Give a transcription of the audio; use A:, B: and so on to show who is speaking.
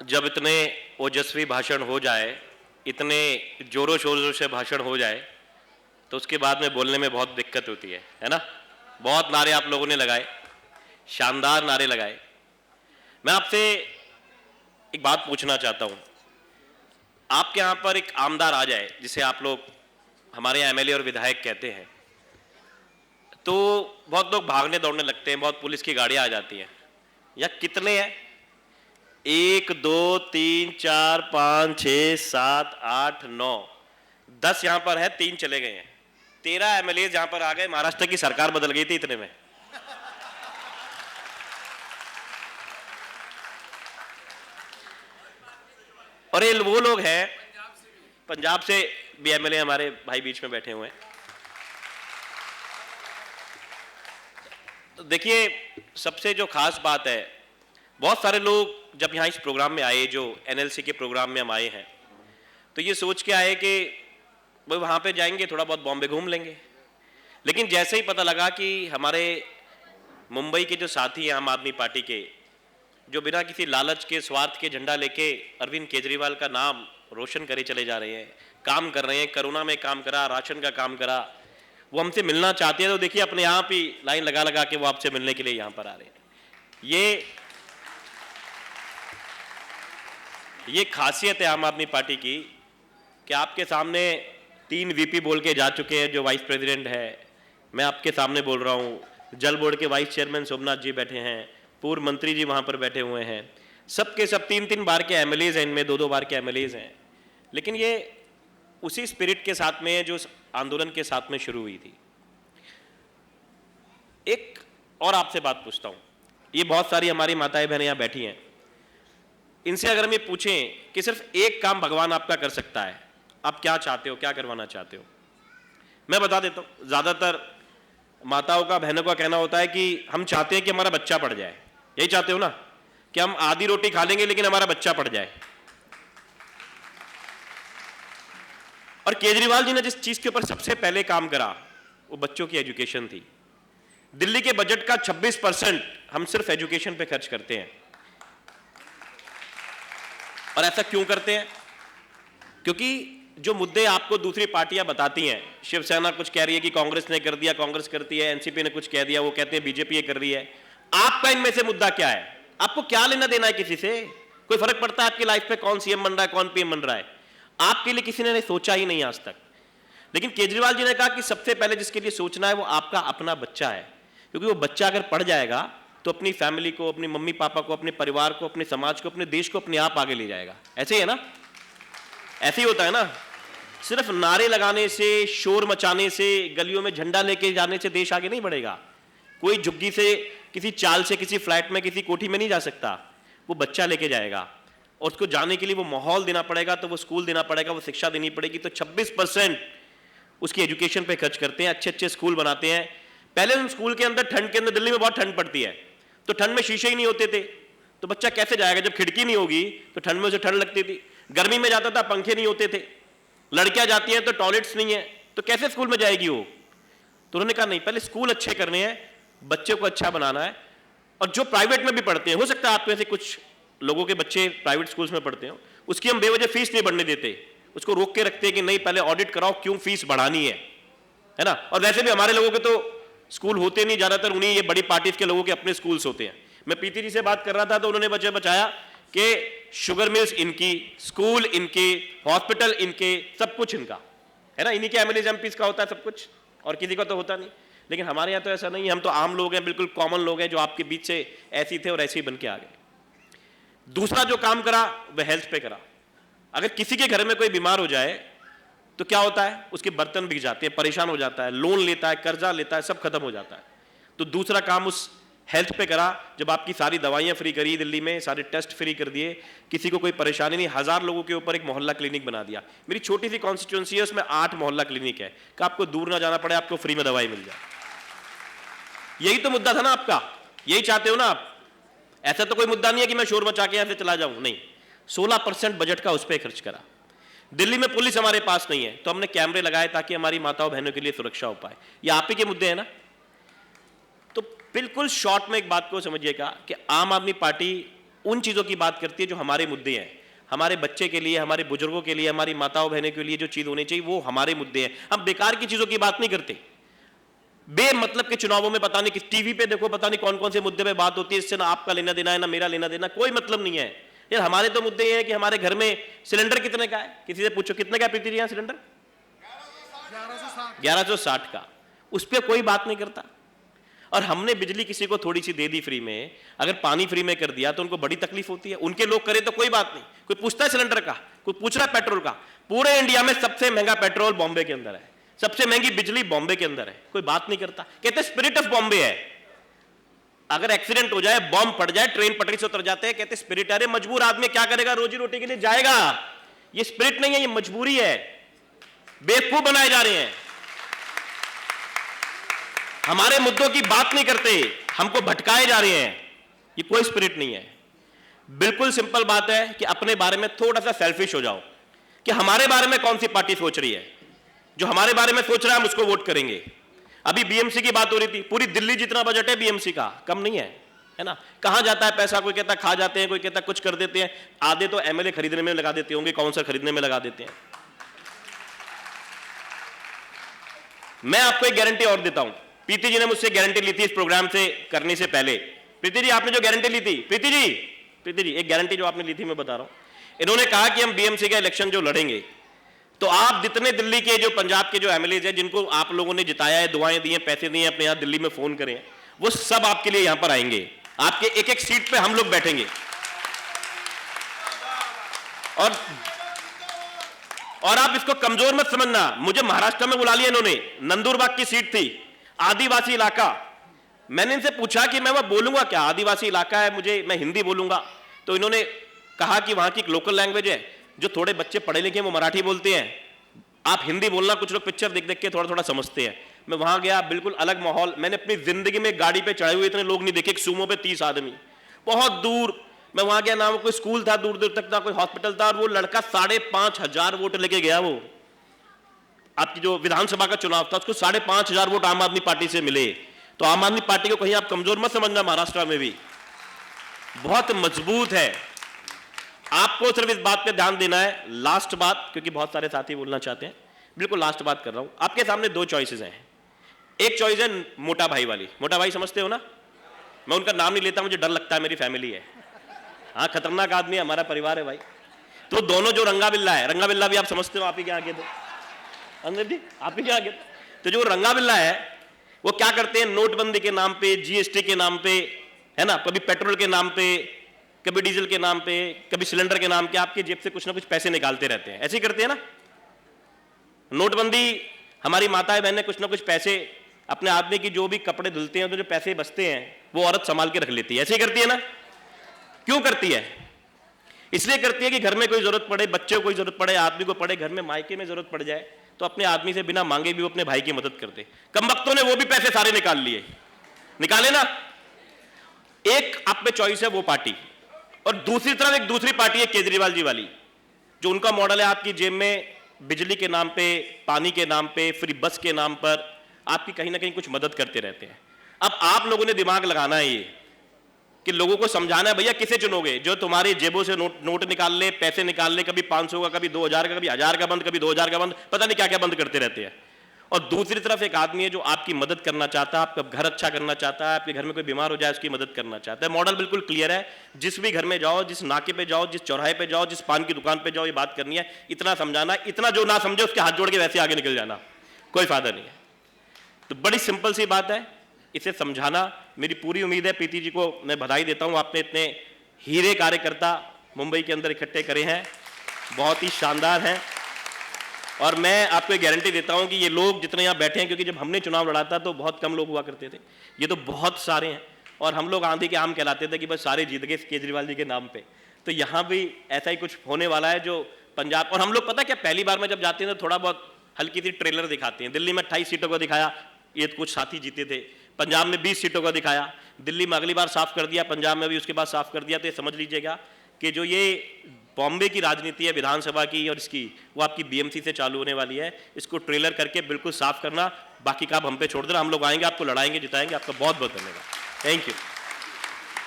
A: जब इतने ओजस्वी भाषण हो जाए, इतने जोरों शोरों से भाषण हो जाए, तो उसके बाद में बोलने में बहुत दिक्कत होती है ना। बहुत नारे आप लोगों ने लगाए, शानदार नारे लगाए। मैं आपसे एक बात पूछना चाहता हूं। आपके यहां पर एक आमदार आ जाए, जिसे आप लोग हमारे यहाँ एमएलए और विधायक कहते हैं, तो बहुत लोग भागने दौड़ने लगते हैं, बहुत पुलिस की गाड़ियां आ जाती हैं। या कितने हैं? 1 2 3 4 5 6 7 8 9 10 यहां पर है, 3 चले गए हैं। 13 एमएलए यहां पर आ गए। महाराष्ट्र की सरकार बदल गई थी इतने में। और ये वो लोग हैं, पंजाब से भी एमएलए हमारे भाई बीच में बैठे हुए हैं। तो देखिए, सबसे जो खास बात है, बहुत सारे लोग जब यहाँ इस प्रोग्राम में आए, जो एनएलसी के प्रोग्राम में हम आए हैं, तो ये सोच के आए कि वो वहाँ पे जाएंगे, थोड़ा बहुत बॉम्बे घूम लेंगे। लेकिन जैसे ही पता लगा कि हमारे मुंबई के जो साथी हैं आम आदमी पार्टी के, जो बिना किसी लालच के, स्वार्थ के झंडा लेके अरविंद केजरीवाल का नाम रोशन करे चले जा रहे हैं, काम कर रहे हैं, कोरोना में काम करा, राशन का काम करा, वो हमसे मिलना चाहते हैं, तो देखिए अपने आप ही लाइन लगा लगा के वो आपसे मिलने के लिए यहाँ पर आ रहे हैं। ये खासियत है आम आदमी पार्टी की कि आपके सामने 3 वीपी बोल के जा चुके हैं, जो वाइस प्रेसिडेंट है। मैं आपके सामने बोल रहा हूँ, जल बोर्ड के वाइस चेयरमैन सोमनाथ जी बैठे हैं, पूर्व मंत्री जी वहाँ पर बैठे हुए हैं, सबके सब 3-3 बार के एमएलएज हैं, इनमें 2-2 बार के एमएलएज हैं। लेकिन ये उसी स्पिरिट के साथ में, जो आंदोलन के साथ में शुरू हुई थी। एक और आपसे बात पूछता हूँ, ये बहुत सारी हमारी माताएं बहनें यहाँ बैठी हैं, इनसे अगर हम ये पूछें कि सिर्फ एक काम भगवान आपका कर सकता है, आप क्या चाहते हो, क्या करवाना चाहते हो? मैं बता देता हूँ। ज़्यादातर माताओं का, बहनों का कहना होता है कि हम चाहते हैं कि हमारा बच्चा पढ़ जाए। यही चाहते हो ना, कि हम आधी रोटी खा लेंगे लेकिन हमारा बच्चा पढ़ जाए। और केजरीवाल जी ने जिस चीज के ऊपर सबसे पहले काम करा, वो बच्चों की एजुकेशन थी। दिल्ली के बजट का 26% हम सिर्फ एजुकेशन पे खर्च करते हैं। और ऐसा क्यों करते हैं? क्योंकि जो मुद्दे आपको दूसरी पार्टियां बताती हैं, शिवसेना कुछ कह रही है कि कांग्रेस ने कर दिया, कांग्रेस करती है, एनसीपी ने कुछ कह दिया, वो कहते हैं बीजेपी ये कर रही है। आपका इनमें से मुद्दा क्या है? आपको क्या लेना देना है किसी से? कोई फर्क पड़ता है आपकी लाइफ पे कौन सीएम बन रहा है, कौन पीएम बन रहा है? आपके लिए किसी ने सोचा ही नहीं आज तक। लेकिन केजरीवाल जी ने कहा कि सबसे पहले जिसके लिए सोचना है वो आपका अपना बच्चा है, क्योंकि वो बच्चा अगर पढ़ जाएगा तो अपनी फैमिली को, अपनी मम्मी पापा को, अपने परिवार को, अपने समाज को, अपने देश को अपने आप आगे ले जाएगा। ऐसे ही है ना? ऐसे ही होता है ना? सिर्फ नारे लगाने से, शोर मचाने से, गलियों में झंडा लेके जाने से देश आगे नहीं बढ़ेगा। कोई झुग्गी से, किसी चाल से, किसी फ्लैट में, किसी कोठी में नहीं जा सकता। वो बच्चा लेके जाएगा और उसको जाने के लिए वो माहौल देना पड़ेगा, तो वो स्कूल देना पड़ेगा, वो शिक्षा देनी पड़ेगी। तो 26% उसकी एजुकेशन पे खर्च करते हैं, अच्छे अच्छे स्कूल बनाते हैं। पहले उन स्कूल के अंदर, ठंड के अंदर, दिल्ली में बहुत ठंड पड़ती है, तो ठंड में शीशे ही नहीं होते थे, तो बच्चा कैसे जाएगा? जब खिड़की नहीं होगी तो ठंड में उसे ठंड लगती थी। गर्मी में जाता था, पंखे नहीं होते थे। लड़कियां जाती हैं तो टॉयलेट्स नहीं है, तो कैसे स्कूल में जाएगी वो? तो उन्होंने कहा नहीं, पहले स्कूल अच्छे करने हैं, बच्चे को अच्छा बनाना है। और जो प्राइवेट में भी पढ़ते हैं, हो सकता है आप में से कुछ लोगों के बच्चे प्राइवेट स्कूल्स में पढ़ते हो, उसकी हम बेवजह फीस नहीं बढ़ने देते, उसको रोक के रखते हैं कि नहीं पहले ऑडिट कराओ, क्यों फीस बढ़ानी है ना? और वैसे भी हमारे लोगों के तो स्कूल होते नहीं, ज्यादातर उन्हीं ये बड़ी पार्टीज के लोगों के अपने स्कूल्स होते हैं। मैं पीती जी से बात कर रहा था तो उन्होंने बचाया कि शुगर मिल्स इनकी, स्कूल इनके, हॉस्पिटल इनके, सब कुछ इनका है ना, इन्हीं के एमएलए एमपीज का होता है सब कुछ, और किसी का तो होता नहीं। लेकिन हमारे यहाँ तो ऐसा नहीं है, हम तो आम लोग हैं, बिल्कुल कॉमन लोग हैं, जो आपके बीच से ऐसे ही थे और ऐसे ही बन के आ गए। दूसरा जो काम करा वह हेल्थ पे करा। अगर किसी के घर में कोई बीमार हो जाए तो क्या होता है? उसके बर्तन बिक जाते हैं, परेशान हो जाता है, लोन लेता है, कर्जा लेता है, सब खत्म हो जाता है। तो दूसरा काम उस हेल्थ पे करा। जब आपकी सारी दवाइयां फ्री करी दिल्ली में, सारे टेस्ट फ्री कर दिए, किसी को कोई परेशानी नहीं, 1000 लोगों के ऊपर एक मोहल्ला क्लिनिक बना दिया। मेरी छोटी सी कॉन्स्टिट्यूंसी है, उसमें 8 मोहल्ला क्लिनिक है कि आपको दूर ना जाना पड़े, आपको फ्री में दवाई मिल जाए। यही तो मुद्दा था ना आपका, यही चाहते हो ना आप? ऐसा तो कोई मुद्दा नहीं है कि मैं शोर मचा के यहां से चला जाऊं, नहीं। 16% बजट का उस पर खर्च करा। दिल्ली में पुलिस हमारे पास नहीं है, तो हमने कैमरे लगाए ताकि हमारी माताओं बहनों के लिए सुरक्षा हो पाए। ये आप ही के मुद्दे हैं ना? तो बिल्कुल शॉर्ट में एक बात को समझिएगा कि आम आदमी पार्टी उन चीजों की बात करती है जो हमारे मुद्दे हैं, हमारे बच्चे के लिए, हमारे बुजुर्गों के लिए, हमारी माताओं बहनों के लिए जो चीज होनी चाहिए वो हमारे मुद्दे हैं। हम बेकार की चीजों की बात नहीं करते। बेमतलब के चुनावों में पता नहीं किस टीवी पे देखो पता नहीं कौन कौन से मुद्दे पे बात होती है, इससे ना आपका लेना देना है ना मेरा लेना देना, कोई मतलब नहीं है यार। हमारे तो मुद्दे ये है कि हमारे घर में सिलेंडर कितने का है, किसी से पूछो कितने का प्रीति जी यहाँ सिलेंडर? 1160 का, उस पर कोई बात नहीं करता। और हमने बिजली किसी को थोड़ी सी दे दी फ्री में, अगर पानी फ्री में कर दिया तो उनको बड़ी तकलीफ होती है। उनके लोग करे तो कोई बात नहीं, कोई पूछता है सिलेंडर का, कोई पूछ रहा है पेट्रोल का। पूरे इंडिया में सबसे महंगा पेट्रोल बॉम्बे के अंदर है, सबसे महंगी बिजली बॉम्बे के अंदर है, कोई बात नहीं करता। कहते स्पिरिट ऑफ बॉम्बे है, अगर एक्सीडेंट हो जाए, बॉम्ब पड़ जाए, ट्रेन पटरी से उतर जाते हैं, कहते स्पिरिट। अरे मजबूर आदमी क्या करेगा, रोजी रोटी के लिए जाएगा। ये स्पिरिट नहीं है, ये मजबूरी है। बेवकूफ बनाए जा रहे हैं, हमारे मुद्दों की बात नहीं करते, हमको भटकाए जा रहे हैं। ये कोई स्पिरिट नहीं है। बिल्कुल सिंपल बात है कि अपने बारे में थोड़ा सा सेल्फिश हो जाओ कि हमारे बारे में कौन सी पार्टी सोच रही है, जो हमारे बारे में सोच रहा है हम उसको वोट करेंगे। अभी बीएमसी की बात हो रही थी, पूरी दिल्ली जितना बजट है बीएमसी का, कम नहीं है ना। कहां जाता है पैसा, कोई कहता खा जाते हैं, कोई कहता कुछ कर देते हैं, आधे तो एमएलए खरीदने में लगा देते होंगे, काउंसलर खरीदने में लगा देते हैं। मैं आपको एक गारंटी और देता हूं, प्रीति जी ने मुझसे गारंटी ली थी इस प्रोग्राम से करने से पहले। प्रीति जी आपने जो गारंटी ली थी, प्रीति जी एक गारंटी जो आपने ली थी मैं बता रहा हूं। इन्होंने कहा कि हम बीएमसी का इलेक्शन जो लड़ेंगे तो आप जितने दिल्ली के जो पंजाब के जो एमएलए हैं जिनको आप लोगों ने जिताया है, दुआएं दी हैं, पैसे दिए, अपने यहां दिल्ली में फोन करें, वो सब आपके लिए यहां पर आएंगे। आपके एक एक सीट पे हम लोग बैठेंगे। और आप इसको कमजोर मत समझना। मुझे महाराष्ट्र में बुला लिया इन्होंने, नंदुरबाग की सीट थी, आदिवासी इलाका। मैंने इनसे पूछा कि मैं वह बोलूंगा क्या, आदिवासी इलाका है, मैं हिंदी बोलूंगा। तो इन्होंने कहा कि वहां की एक लोकल लैंग्वेज है, जो थोड़े बच्चे पढ़े लिखे हैं वो मराठी बोलते हैं, आप हिंदी बोलना। कुछ लोग पिक्चर देख देख के थोड़ा थोड़ा समझते हैं। मैं वहां गया, बिल्कुल अलग माहौल। मैंने अपनी जिंदगी में गाड़ी पे चढ़े हुए इतने लोग नहीं देखे, एक सूमो पे 30 आदमी, बहुत दूर। मैं वहां गया, ना कोई स्कूल था दूर दूर तक, ना कोई हॉस्पिटल था, और वो लड़का 5,500 वोट लेके गया। वो आपकी जो विधानसभा का चुनाव था उसको 5,500 वोट आम आदमी पार्टी से मिले। तो आम आदमी पार्टी को कहीं आप कमजोर मत समझना, महाराष्ट्र में भी बहुत मजबूत है। आपको सिर्फ इस बात पे ध्यान देना है, लास्ट बात, क्योंकि बहुत सारे साथी बोलना चाहते हैं, बिल्कुल लास्ट बात कर रहा हूं। आपके सामने दो चॉइसेस हैं। एक चॉइस है मोटा भाई वाली, मोटा भाई समझते हो ना, मैं उनका नाम नहीं लेता, मुझे डर लगता है, मेरी फैमिली है, हाँ खतरनाक आदमी है, हमारा परिवार है भाई। तो दोनों जो रंगा बिल्ला है, रंगा बिल्ला भी आप समझते हो, आप ही के आगे थे अंदर जी, आप ही के आगे। तो जो रंगा बिल्ला है वो क्या करते हैं, नोटबंदी के नाम पे, जीएसटी के नाम पे, है ना, कभी पेट्रोल के नाम पे, कभी डीजल के नाम पे, कभी सिलेंडर के नाम के आपके जेब से कुछ ना कुछ पैसे निकालते रहते हैं। ऐसे ही करते हैं ना। नोटबंदी, हमारी माताएं बहनें कुछ ना कुछ पैसे, अपने आदमी की जो भी कपड़े धुलते हैं तो जो पैसे बचते हैं वो औरत संभाल के रख लेती है। ऐसे ही करती है ना। क्यों करती है? इसलिए करती है कि घर में कोई जरूरत पड़े, बच्चे को कोई जरूरत पड़े, आदमी को पड़े, घर में मायके में जरूरत पड़ जाए तो अपने आदमी से बिना मांगे भी वो अपने भाई की मदद करते। कमबख्तों ने वो भी पैसे सारे निकाल लिए, निकाले ना। एक आप में चॉइस है वो पार्टी, और दूसरी तरफ एक दूसरी पार्टी है केजरीवाल जी वाली, जो उनका मॉडल है आपकी जेब में बिजली के नाम पे, पानी के नाम पे, फ्री बस के नाम पर आपकी कहीं ना कहीं कुछ मदद करते रहते हैं। अब आप लोगों ने दिमाग लगाना है ये कि लोगों को समझाना है, भैया किसे चुनोगे, जो तुम्हारी जेबों से नोट निकाल ले, पैसे निकाल ले, कभी 500 का, कभी 2000 का, कभी 1000 का बंद, कभी 2000 का बंद, पता नहीं क्या क्या बंद करते रहते हैं। और दूसरी तरफ एक आदमी है जो आपकी मदद करना चाहता है, आपका घर अच्छा करना चाहता है, आपके घर में कोई बीमार हो जाए उसकी मदद करना चाहता है। मॉडल बिल्कुल क्लियर है। जिस भी घर में जाओ, जिस नाके पे जाओ, जिस चौराहे पे जाओ, जिस पान की दुकान पे जाओ, ये बात करनी है, इतना समझाना, इतना जो ना समझे उसके हाथ जोड़ के वैसे आगे निकल जाना, कोई फायदा नहीं है। तो बड़ी सिंपल सी बात है, इसे समझाना। मेरी पूरी उम्मीद है, प्रीति जी को मैं बधाई देता हूं, आपने इतने हीरे कार्यकर्ता मुंबई के अंदर इकट्ठे करे हैं, बहुत ही शानदार हैं। और मैं आपको गारंटी देता हूं कि ये लोग जितने यहाँ बैठे हैं, क्योंकि जब हमने चुनाव लड़ा था तो बहुत कम लोग हुआ करते थे, ये तो बहुत सारे हैं। और हम लोग आंधी के आम कहलाते थे कि बस सारे जीत गए केजरीवाल जी के नाम पे। तो यहाँ भी ऐसा ही कुछ होने वाला है जो पंजाब। और हम लोग पता क्या, पहली बार में जब जाते हैं तो थोड़ा बहुत हल्की सी ट्रेलर दिखाते हैं। दिल्ली में 28 सीटों को दिखाया, ये कुछ साथी जीते थे। पंजाब में 20 सीटों का दिखाया, दिल्ली में अगली बार साफ कर दिया, पंजाब में भी उसके बाद साफ कर दिया। तो ये समझ लीजिएगा कि जो ये बॉम्बे की राजनीति है विधानसभा की और इसकी, वो आपकी बीएमसी से चालू होने वाली है। इसको ट्रेलर करके बिल्कुल साफ करना, बाकी काम हम पे छोड़ देना। हम लोग आएंगे, आपको लड़ाएंगे, जिताएंगे। आपका बहुत बहुत धन्यवाद। Thank you.